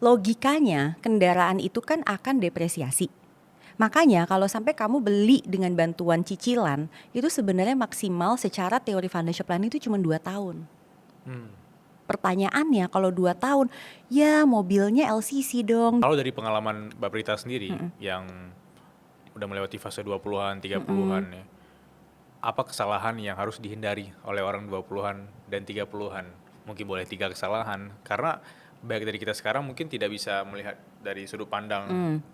Logikanya kendaraan itu kan akan depresiasi. Makanya kalau sampai kamu beli dengan bantuan cicilan, itu sebenarnya maksimal secara teori financial planning itu cuma 2 tahun. Hmm. Pertanyaannya kalau 2 tahun, ya mobilnya LCC dong. Kalau dari pengalaman Mbak Prita sendiri yang udah melewati fase 20-an, 30-an ya, apa kesalahan yang harus dihindari oleh orang 20-an dan 30-an? Mungkin boleh 3 kesalahan, karena baik dari kita sekarang mungkin tidak bisa melihat dari sudut pandang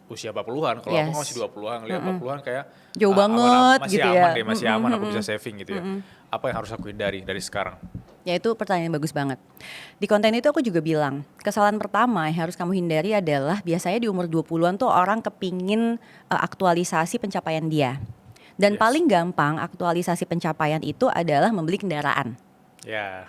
usia 40-an. Kalau aku Yes. masih 20-an, lihat 40-an kayak Jauh aman, banget masih gitu aman ya. deh, masih aman, aku bisa saving gitu ya. Apa yang harus aku hindari dari sekarang? Ya itu pertanyaan bagus banget. Di konten itu aku juga bilang, kesalahan pertama yang harus kamu hindari adalah biasanya di umur 20-an tuh orang kepingin aktualisasi pencapaian dia. Dan Yes. paling gampang aktualisasi pencapaian itu adalah membeli kendaraan. Ya,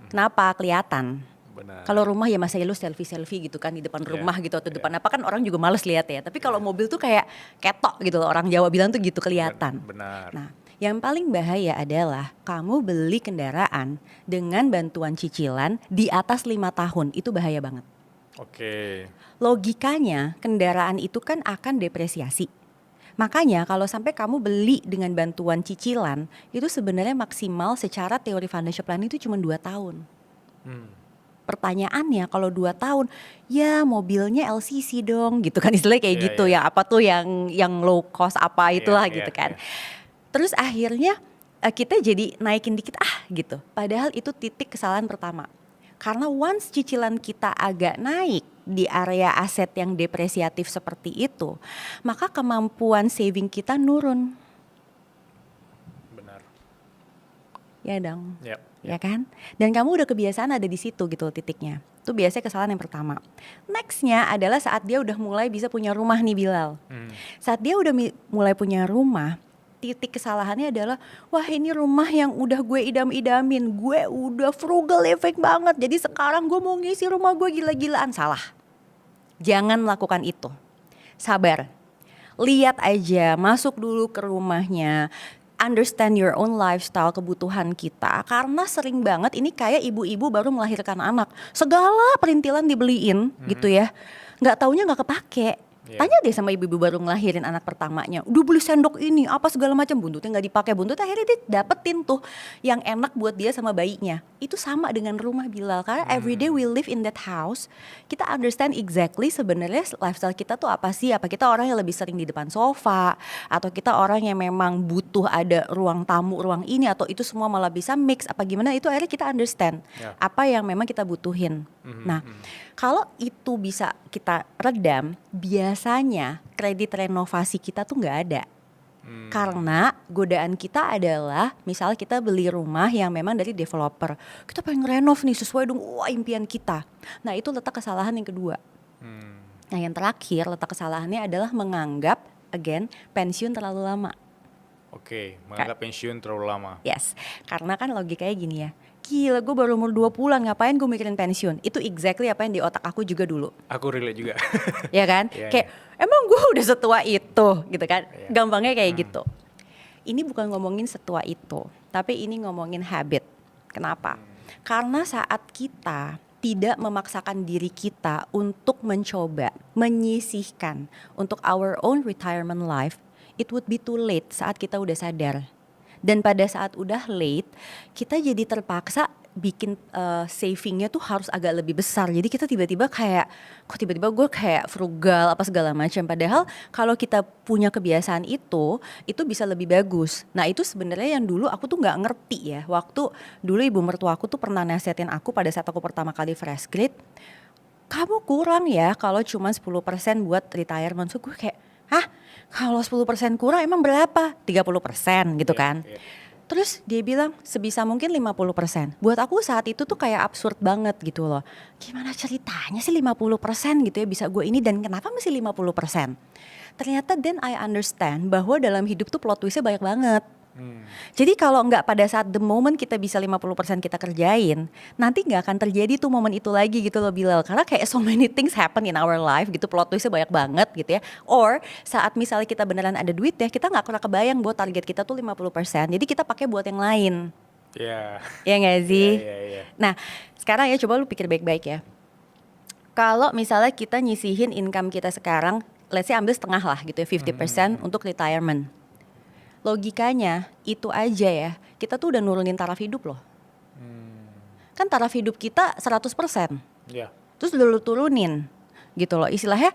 Kenapa? Kelihatan. benar. Kalau rumah ya masih lu selfie gitu kan di depan rumah gitu atau depan apa kan orang juga males lihat ya. Tapi kalau mobil tuh kayak ketok gitu loh, orang Jawa bilang tuh gitu kelihatan. Benar. Nah, yang paling bahaya adalah kamu beli kendaraan dengan bantuan cicilan di atas 5 tahun. Itu bahaya banget. Oke. Logikanya kendaraan itu kan akan depresiasi. Makanya kalau sampai kamu beli dengan bantuan cicilan, itu sebenarnya maksimal secara teori financial planning itu cuma 2 tahun. Pertanyaannya kalau 2 tahun, ya mobilnya LCC dong gitu kan, istilahnya kayak Iya, gitu iya. ya, apa tuh yang low cost apa itulah Iya, gitu kan. iya. Terus akhirnya kita jadi naikin dikit gitu. Padahal itu titik kesalahan pertama. Karena once cicilan kita agak naik di area aset yang depresiatif seperti itu, maka kemampuan saving kita nurun. Benar. Ya dong. Yap. Ya kan? Dan kamu udah kebiasaan ada di situ gitu titiknya. Itu biasanya kesalahan yang pertama. Nextnya adalah saat dia udah mulai bisa punya rumah nih Bilal. Saat dia udah mulai punya rumah, titik kesalahannya adalah, wah ini rumah yang udah gue idam-idamin, gue udah frugal living banget, jadi sekarang gue mau ngisi rumah gue gila-gilaan. Salah. Jangan melakukan itu. Sabar. Lihat aja, masuk dulu ke rumahnya. Understand your own lifestyle, kebutuhan kita. Karena sering banget ini kayak ibu-ibu baru melahirkan anak, segala perintilan dibeliin gitu ya, nggak taunya nggak kepake. Tanya deh sama ibu-ibu baru ngelahirin anak pertamanya, udah beli sendok ini apa segala macam, buntutnya nggak dipakai, buntutnya akhirnya dia dapetin tuh yang enak buat dia sama bayinya. Itu sama dengan rumah Bilal, karena everyday we live in that house, kita understand exactly sebenarnya lifestyle kita tuh apa sih. Apa kita orang yang lebih sering di depan sofa, atau kita orang yang memang butuh ada ruang tamu, ruang ini, atau itu semua malah bisa mix apa gimana. Itu akhirnya kita understand apa yang memang kita butuhin. Nah, kalau itu bisa kita redam, biasanya kredit renovasi kita tuh nggak ada. Karena godaan kita adalah misalnya kita beli rumah yang memang dari developer, kita pengen renov nih sesuai dengan impian kita. Nah itu letak kesalahan yang kedua. Nah yang terakhir letak kesalahannya adalah menganggap again pensiun terlalu lama. Oke, menganggap pensiun terlalu lama. Yes, karena kan logikanya gini ya, gila gue baru umur 20-an ngapain gue mikirin pensiun. Itu exactly apa yang di otak aku juga dulu. Aku relate juga. Ya kan? Iya, Kayak emang gue udah setua itu gitu kan. Iya. Gampangnya kayak gitu. Ini bukan ngomongin setua itu, tapi ini ngomongin habit. Kenapa? Karena saat kita tidak memaksakan diri kita untuk mencoba menyisihkan untuk our own retirement life, it would be too late saat kita udah sadar. Dan pada saat udah late, kita jadi terpaksa bikin savingnya tuh harus agak lebih besar. Jadi kita tiba-tiba kayak, kok tiba-tiba gue kayak frugal apa segala macam. Padahal kalau kita punya kebiasaan itu bisa lebih bagus. Nah itu sebenarnya yang dulu aku tuh nggak ngerti ya. Waktu dulu ibu mertua aku tuh pernah nasihatin aku pada saat aku pertama kali fresh grade, kamu kurang ya kalau cuma 10% buat retirement. So gue kayak, hah? Kalau 10% kurang emang berapa? 30% gitu kan. Terus dia bilang sebisa mungkin 50%. Buat aku saat itu tuh kayak absurd banget gitu loh. Gimana ceritanya sih 50% gitu ya bisa gue ini, dan kenapa mesti 50%? Ternyata then I understand bahwa dalam hidup tuh plot twistnya banyak banget. Jadi kalau nggak pada saat the moment kita bisa 50% kita kerjain, nanti nggak akan terjadi tuh momen itu lagi gitu loh Bilal. Karena kayak so many things happen in our life gitu, plot twistnya banyak banget gitu ya. Or saat misalnya kita beneran ada duit ya, kita nggak pernah kebayang buat target kita tuh 50%. Jadi kita pakai buat yang lain. Iya. Ya nggak sih? Iya. Nah sekarang ya coba lu pikir baik-baik ya. Kalau misalnya kita nyisihin income kita sekarang, let's say ambil setengah lah gitu ya, 50% untuk retirement. Logikanya itu aja ya, kita tuh udah nurunin taraf hidup loh. Kan taraf hidup kita 100%. Ya. Terus udah lu turunin gitu loh. Istilahnya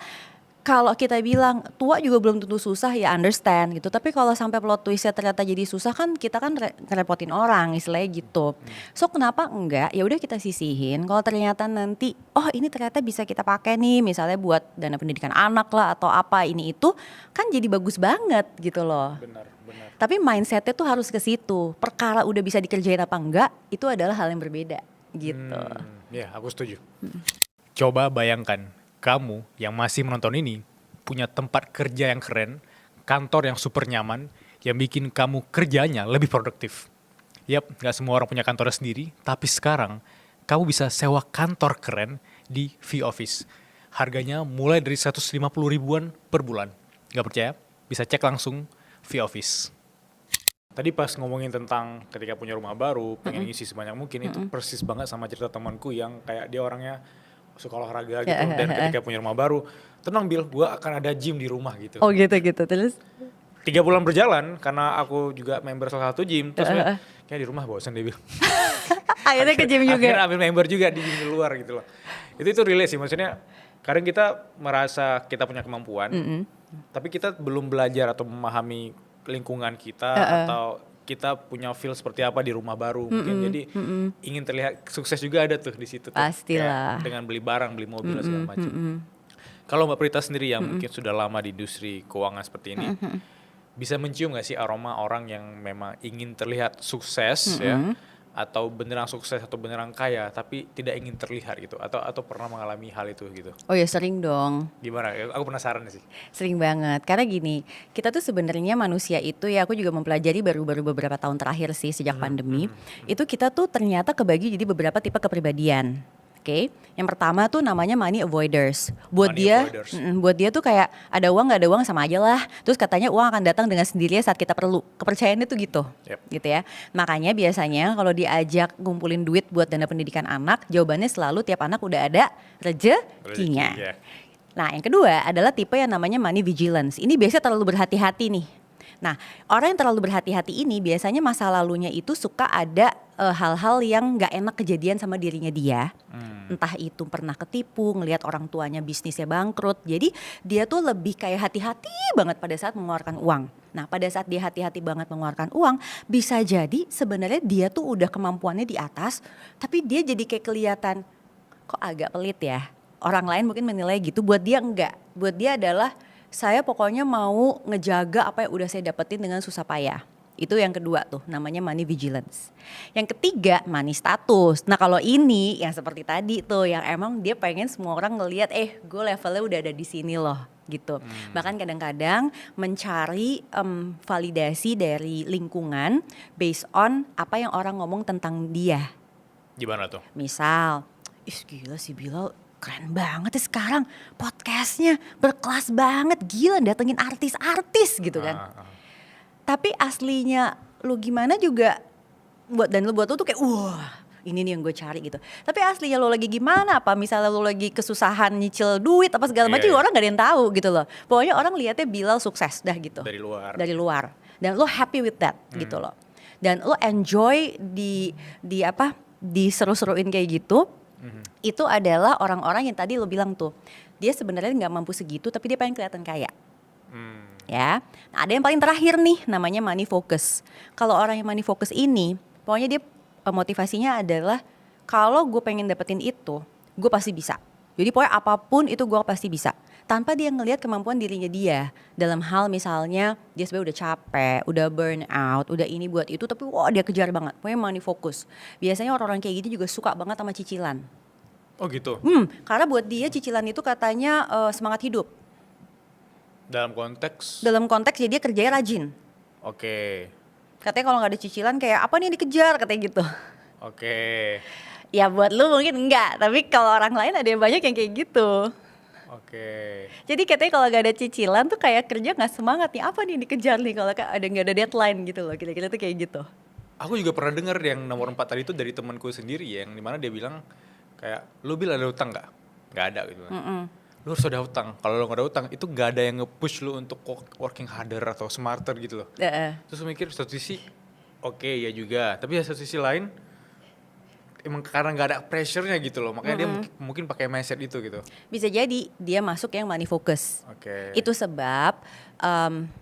kalau kita bilang tua juga belum tentu susah, ya understand gitu. Tapi kalau sampai plot twistnya ternyata jadi susah, kan kita kan ngerepotin orang, istilahnya gitu. So kenapa enggak? Ya udah kita sisihin. Kalau ternyata nanti ini ternyata bisa kita pakai nih, misalnya buat dana pendidikan anak lah atau apa ini itu, kan jadi bagus banget gitu loh. Benar. Tapi mindsetnya tuh harus ke situ. Perkara udah bisa dikerjain apa enggak, itu adalah hal yang berbeda gitu. Ya, aku setuju. Coba bayangkan, kamu yang masih menonton ini punya tempat kerja yang keren, kantor yang super nyaman, yang bikin kamu kerjanya lebih produktif. Yap, gak semua orang punya kantor sendiri, tapi sekarang kamu bisa sewa kantor keren di V-Office. Harganya mulai dari 150 ribuan per bulan. Gak percaya? Bisa cek langsung V-Office. Tadi pas ngomongin tentang ketika punya rumah baru, pengen ngisi sebanyak mungkin, itu persis banget sama cerita temanku yang kayak dia orangnya suka olahraga gitu, dan ketika punya rumah baru, tenang Bil, gue akan ada gym di rumah gitu. Oh gitu, terus? 3 bulan berjalan, karena aku juga member salah satu gym, terus kayak di rumah bosan dia Bil. Akhirnya ke gym juga? Akhirnya ambil member juga di gym di luar gitu loh. Itu relate sih, maksudnya kadang kita merasa kita punya kemampuan, tapi kita belum belajar atau memahami lingkungan kita, atau kita punya feel seperti apa di rumah baru mungkin. Jadi ingin terlihat sukses juga ada tuh di situ tuh. Pastilah. Dengan beli barang, beli mobil dan segala macam. Kalau Mbak Prita sendiri yang mungkin sudah lama di industri keuangan seperti ini, bisa mencium gak sih aroma orang yang memang ingin terlihat sukses ya, atau beneran sukses atau beneran kaya tapi tidak ingin terlihat gitu, atau pernah mengalami hal itu gitu? Oh ya sering dong. Gimana? Aku penasaran sih. Sering banget, karena gini, kita tuh sebenarnya manusia itu ya, aku juga mempelajari baru beberapa tahun terakhir sih sejak pandemi, itu kita tuh ternyata kebagi jadi beberapa tipe kepribadian. Oke, yang pertama tuh namanya money avoiders. Buat dia tuh kayak ada uang nggak ada uang sama aja lah. Terus katanya uang akan datang dengan sendirinya saat kita perlu. Kepercayaannya tuh gitu, gitu ya. Makanya biasanya kalau diajak ngumpulin duit buat dana pendidikan anak, jawabannya selalu tiap anak udah ada rezekinya. Nah, yang kedua adalah tipe yang namanya money vigilance. Ini biasanya terlalu berhati-hati nih. Nah, orang yang terlalu berhati-hati ini biasanya masa lalunya itu suka ada hal-hal yang gak enak kejadian sama dirinya dia. Entah itu pernah ketipu, ngelihat orang tuanya bisnisnya bangkrut. Jadi dia tuh lebih kayak hati-hati banget pada saat mengeluarkan uang. Nah, pada saat dia hati-hati banget mengeluarkan uang, bisa jadi sebenarnya dia tuh udah kemampuannya di atas, tapi dia jadi kayak kelihatan kok agak pelit ya. Orang lain mungkin menilai gitu, buat dia enggak. Buat dia adalah saya pokoknya mau ngejaga apa yang udah saya dapetin dengan susah payah. Itu yang kedua tuh, namanya money vigilance. Yang ketiga, money status. Nah kalau ini yang seperti tadi tuh, yang emang dia pengen semua orang ngelihat, gue levelnya udah ada di sini loh gitu. Bahkan kadang-kadang mencari validasi dari lingkungan based on apa yang orang ngomong tentang dia. Gimana tuh? Misal, gila si Bilal keren banget ya sekarang, podcastnya berkelas banget, gila datengin artis-artis gitu kan. Tapi aslinya lu gimana juga buat lu tuh kayak wah ini nih yang gue cari gitu. Tapi aslinya lu lagi gimana, apa misalnya lu lagi kesusahan nyicil duit apa segala macam, orang gak ada yang tahu gitu loh. Pokoknya orang lihatnya Bilal sukses dah gitu. Dari luar. Dan lu happy with that gitu loh. Dan lu enjoy diseru-seruin kayak gitu. Itu adalah orang-orang yang tadi lo bilang tuh, dia sebenarnya nggak mampu segitu tapi dia pengen kelihatan kaya. Ya, nah, ada yang paling terakhir nih namanya money focus. Kalau orang yang money focus ini, pokoknya dia motivasinya adalah kalau gue pengen dapetin itu, gue pasti bisa. Jadi pokoknya apapun itu gue pasti bisa. Tanpa dia ngelihat kemampuan dirinya dia dalam hal misalnya dia sebenarnya udah capek, udah burn out, udah ini buat itu, tapi wah dia kejar banget. Pokoknya money focus. Biasanya orang-orang kayak gitu juga suka banget sama cicilan. Oh gitu? Karena buat dia cicilan itu katanya semangat hidup. Dalam konteks? Dalam konteks ya dia kerjanya rajin. Oke. Katanya kalau gak ada cicilan kayak apa nih yang dikejar katanya gitu. Oke. Ya buat lu mungkin enggak, tapi kalau orang lain ada yang banyak yang kayak gitu. Oke. Jadi katanya kalau gak ada cicilan tuh kayak kerja gak semangat nih, apa nih yang dikejar nih kalau gak ada deadline gitu loh, kira-kira tuh kayak gitu. Aku juga pernah dengar yang nomor 4 tadi itu dari temanku sendiri, yang dimana dia bilang kayak, lu Bil ada utang gak? nggak ada gitu kan. Lu harus ada hutang. Kalau lu nggak ada hutang, itu nggak ada yang nge-push lu untuk working harder atau smarter gitu loh. Terus lu mikir satu sisi, oke ya juga. Tapi satu sisi lain, emang karena nggak ada pressure-nya gitu loh. Makanya dia mungkin pakai mindset itu gitu. Bisa jadi dia masuk yang money focus. Oke. Itu sebab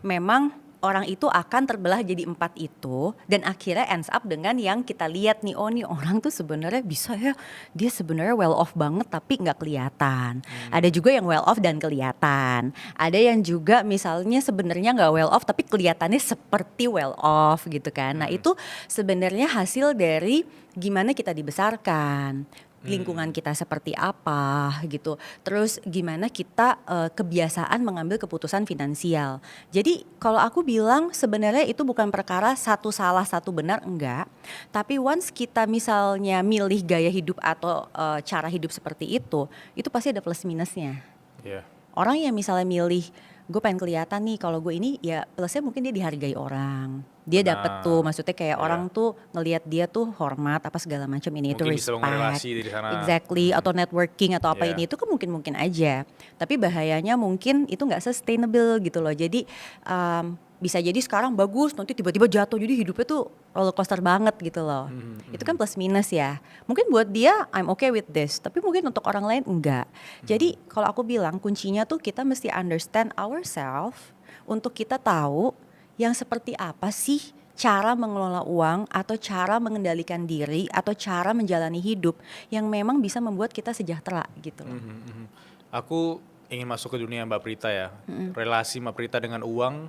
memang orang itu akan terbelah jadi 4 itu dan akhirnya ends up dengan yang kita lihat nih, oh nih orang tuh sebenarnya bisa ya, dia sebenarnya well off banget tapi nggak kelihatan. Ada juga yang well off dan kelihatan. Ada yang juga misalnya sebenarnya nggak well off tapi kelihatannya seperti well off gitu kan. Nah itu sebenarnya hasil dari gimana kita dibesarkan, lingkungan kita seperti apa gitu. Terus gimana kita kebiasaan mengambil keputusan finansial. Jadi kalau aku bilang sebenarnya itu bukan perkara satu salah satu benar, enggak. Tapi once kita misalnya milih gaya hidup atau cara hidup seperti itu pasti ada plus minusnya. Iya. Orang yang misalnya milih gue pengen kelihatan nih kalau gue ini, ya plusnya mungkin dia dihargai orang. Dia dapet tuh, maksudnya kayak orang tuh ngelihat dia tuh hormat apa segala macam ini, itu Mungkin bisa respect. relasi dari sana. Exactly, atau networking atau apa Yeah. ini itu kan mungkin aja. Tapi bahayanya mungkin itu nggak sustainable gitu loh. Jadi bisa jadi sekarang bagus, nanti tiba-tiba jatuh, jadi hidupnya tuh roller coaster banget gitu loh. Itu kan plus minus ya. Mungkin buat dia I'm okay with this, tapi mungkin untuk orang lain enggak. Jadi kalau aku bilang kuncinya tuh kita mesti understand ourselves untuk kita tahu yang seperti apa sih cara mengelola uang atau cara mengendalikan diri atau cara menjalani hidup yang memang bisa membuat kita sejahtera gitu loh. Aku ingin masuk ke dunia Mbak Prita ya. Relasi Mbak Prita dengan uang,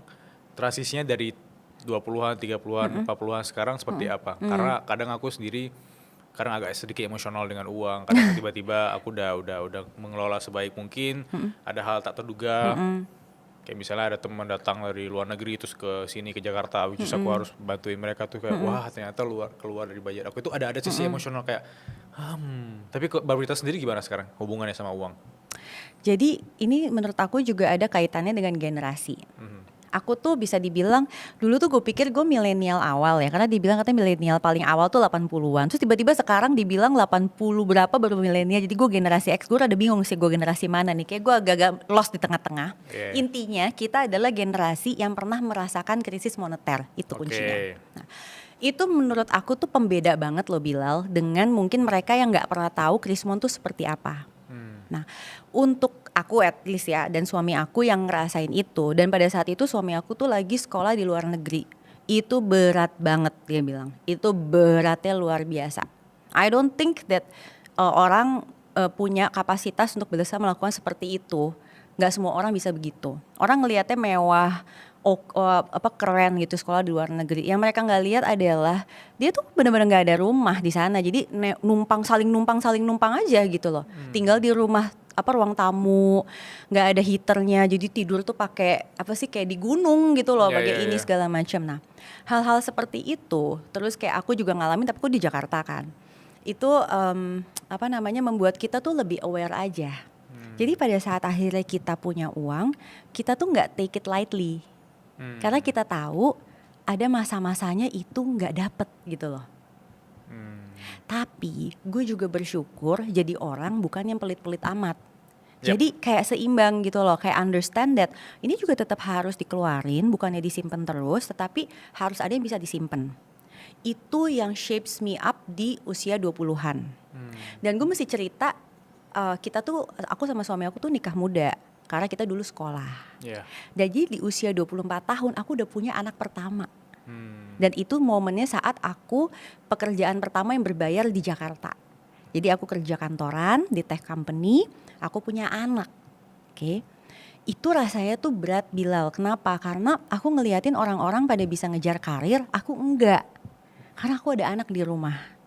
transisinya dari 20-an, 30-an, 40-an sekarang seperti apa? Karena kadang aku sendiri kadang agak sedikit emosional dengan uang. Kadang tiba-tiba aku udah mengelola sebaik mungkin, ada hal tak terduga. Kayak misalnya ada teman datang dari luar negeri terus ke sini ke Jakarta, which is aku harus bantuin mereka tuh kayak wah ternyata keluar dari budget aku. Itu ada sisi emosional kayak tapi Mbak Prita sendiri gimana sekarang hubungannya sama uang? Jadi ini menurut aku juga ada kaitannya dengan generasi. Aku tuh bisa dibilang dulu tuh gue pikir gue milenial awal ya, karena dibilang katanya milenial paling awal tuh 80-an. Terus tiba-tiba sekarang dibilang 80 berapa baru milenial. Jadi gue generasi X, gue rada bingung sih gue generasi mana nih. Kayak gue agak-agak lost di tengah-tengah. Yeah. Intinya kita adalah generasi yang pernah merasakan krisis moneter, itu kuncinya. Nah, itu menurut aku tuh pembeda banget loh Bilal dengan mungkin mereka yang nggak pernah tahu krisis moneter tuh seperti apa. Nah, untuk aku at least ya dan suami aku yang ngerasain itu, dan pada saat itu suami aku tuh lagi sekolah di luar negeri. Itu berat banget dia bilang. Itu beratnya luar biasa. I don't think that orang punya kapasitas untuk bisa melakukan seperti itu. Nggak semua orang bisa begitu. Orang ngelihatnya mewah, keren gitu sekolah di luar negeri. Yang mereka nggak lihat adalah dia tuh benar-benar nggak ada rumah di sana. Jadi saling numpang aja gitu loh. Tinggal di rumah ruang tamu, nggak ada heaternya. Jadi tidur tuh pakai kayak di gunung gitu loh, pakai ini segala macam. Nah, hal-hal seperti itu. Terus kayak aku juga ngalamin, tapi aku di Jakarta kan. Itu membuat kita tuh lebih aware aja. Jadi pada saat akhirnya kita punya uang, kita tuh nggak take it lightly. Karena kita tahu ada masa-masanya itu nggak dapet gitu loh. Tapi gue juga bersyukur jadi orang bukan yang pelit-pelit amat. Jadi kayak seimbang gitu loh, kayak understand that ini juga tetap harus dikeluarin, bukannya disimpan terus, tetapi harus ada yang bisa disimpan. Itu yang shapes me up di usia 20-an. Dan gue mesti cerita, aku sama suami aku tuh nikah muda. Karena kita dulu sekolah. Jadi di usia 24 tahun aku udah punya anak pertama. Dan itu momennya saat aku pekerjaan pertama yang berbayar di Jakarta. Jadi aku kerja kantoran di tech company, aku punya anak. Oke. Itu rasanya tuh berat Bilal. Kenapa? Karena aku ngeliatin orang-orang pada bisa ngejar karir, aku enggak. Karena aku ada anak di rumah.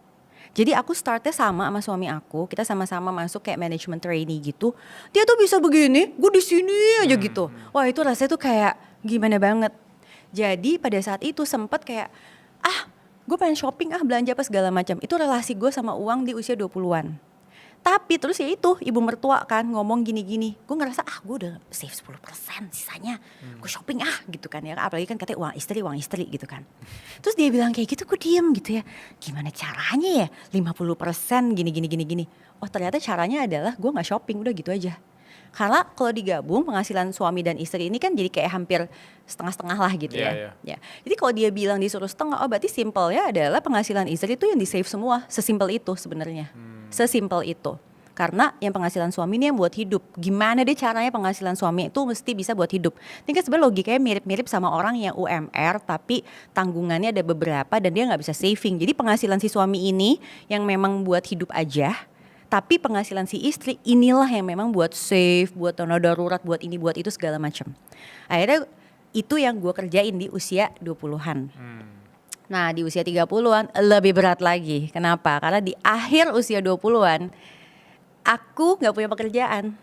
Jadi aku startnya sama suami aku, kita sama-sama masuk kayak management trainee gitu. Dia tuh bisa begini, gue di sini aja gitu. Wah itu rasanya tuh kayak gimana banget. Jadi pada saat itu sempet kayak, gue pengen shopping belanja apa segala macam. Itu relasi gue sama uang di usia 20-an. Tapi terus ya itu ibu mertua kan ngomong gini-gini. Gue ngerasa gue udah save 10% sisanya. Gue shopping gitu kan ya. Apalagi kan katanya uang istri gitu kan. Terus dia bilang kayak gitu, gue diem gitu ya. Gimana caranya ya 50% gini. Oh ternyata caranya adalah gue gak shopping, udah gitu aja. Karena kalau digabung penghasilan suami dan istri ini kan jadi kayak hampir setengah-setengah lah gitu ya. Ya. Jadi kalau dia bilang disuruh setengah, berarti simple ya adalah penghasilan istri itu yang di save semua. Sesimpel itu sebenarnya. Sesimpel itu. Karena yang penghasilan suami ini yang buat hidup. Gimana deh caranya penghasilan suami itu mesti bisa buat hidup. Ini kan sebenarnya logikanya mirip-mirip sama orang yang UMR tapi tanggungannya ada beberapa dan dia gak bisa saving. Jadi penghasilan si suami ini yang memang buat hidup aja. Tapi penghasilan si istri inilah yang memang buat save, buat dana darurat, buat ini, buat itu segala macam. Akhirnya itu yang gue kerjain di usia 20-an. Nah di usia 30-an lebih berat lagi. Kenapa? Karena di akhir usia 20-an aku gak punya pekerjaan.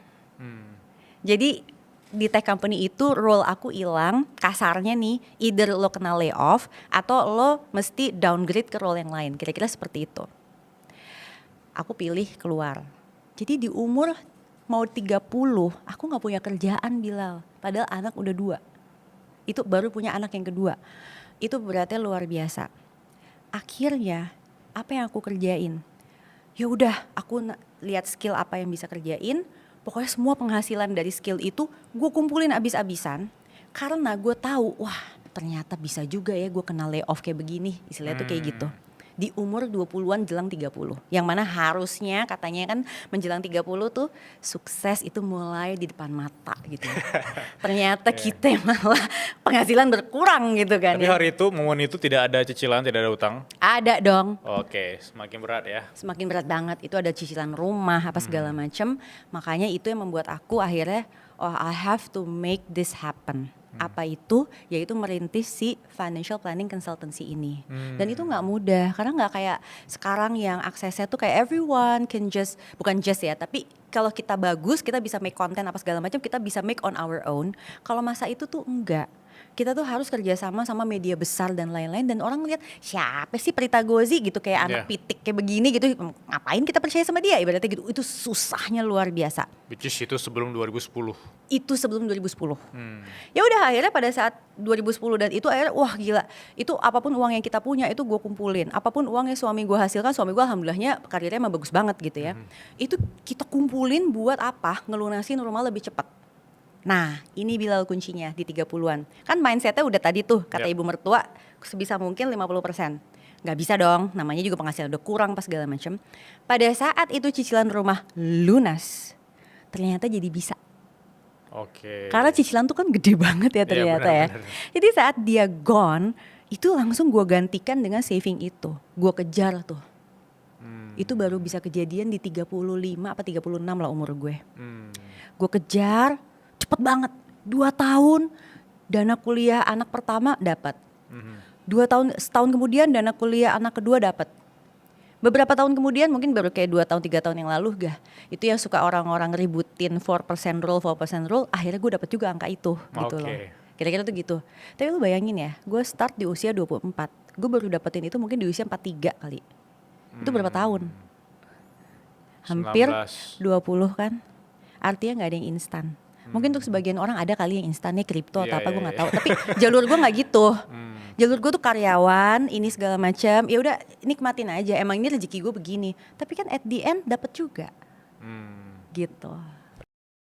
Jadi di tech company itu role aku hilang. Kasarnya nih either lo kena layoff atau lo mesti downgrade ke role yang lain. Kira-kira seperti itu. Aku pilih keluar. Jadi di umur mau 30 aku gak punya kerjaan Bilal. Padahal anak udah 2. Itu baru punya anak yang kedua. Itu beratnya luar biasa. Akhirnya apa yang aku kerjain? Ya udah aku lihat skill apa yang bisa kerjain. Pokoknya semua penghasilan dari skill itu gue kumpulin abis-abisan. Karena gue tahu wah ternyata bisa juga ya gue kena layoff kayak begini. Istilahnya tuh kayak gitu. Di umur 20-an jelang 30. Yang mana harusnya katanya kan menjelang 30 tuh sukses itu mulai di depan mata gitu. Ternyata kita malah penghasilan berkurang gitu kan. Tapi hari itu, momen itu tidak ada cicilan, tidak ada utang? Ada dong. Oke, semakin berat ya. Semakin berat banget. Itu ada cicilan rumah apa segala macem. Makanya itu yang membuat aku akhirnya I have to make this happen. Apa itu? Yaitu merintis si financial planning consultancy ini. Dan itu gak mudah karena gak kayak sekarang yang aksesnya tuh kayak everyone can just, bukan just ya, tapi kalau kita bagus kita bisa make konten apa segala macam, kita bisa make on our own. Kalau masa itu tuh enggak. Kita tuh harus kerjasama sama media besar dan lain-lain, dan orang ngeliat siapa sih Prita Gozi gitu kayak anak pitik kayak begini gitu, ngapain kita percaya sama dia ibaratnya gitu. Itu susahnya luar biasa. Which is itu sebelum 2010. Itu sebelum 2010. Ya udah akhirnya pada saat 2010 dan itu akhirnya wah gila. Itu apapun uang yang kita punya itu gue kumpulin. Apapun uang yang suami gue hasilkan, suami gue alhamdulillahnya karirnya emang bagus banget gitu ya. Itu kita kumpulin buat apa? Ngelunasin rumah lebih cepat. Nah ini Bilal kuncinya di 30-an. Kan mindsetnya udah tadi tuh kata ibu mertua sebisa mungkin 50%. Gak bisa dong, namanya juga penghasilan udah kurang pas segala macam. Pada saat itu cicilan rumah lunas, ternyata jadi bisa. Oke. Karena cicilan tuh kan gede banget ya ternyata ya. Jadi saat dia gone, itu langsung gue gantikan dengan saving itu. Gue kejar tuh. Itu baru bisa kejadian di 35 apa 36 lah umur gue. Gue kejar, cepet banget. 2 tahun dana kuliah anak pertama dapat. 2 tahun, setahun kemudian dana kuliah anak kedua dapat. Beberapa tahun kemudian mungkin baru kayak 2 tahun 3 tahun yang lalu itu yang suka orang-orang ributin 4% rule, akhirnya gue dapet juga angka itu gitu loh. Kira-kira tuh gitu. Tapi lu bayangin ya, gue start di usia 24. Gue baru dapetin itu mungkin di usia 43 kali. Itu berapa tahun? Hampir 19. 20 kan. Artinya gak ada yang instan. Mungkin untuk sebagian orang ada kali yang instannya kripto atau apa gue gak tahu. Tapi jalur gue gak gitu. Jalur gue tuh karyawan, ini segala macam. Ya udah, nikmatin aja. Emang ini rezeki gue begini. Tapi kan at the end dapet juga. Gitu.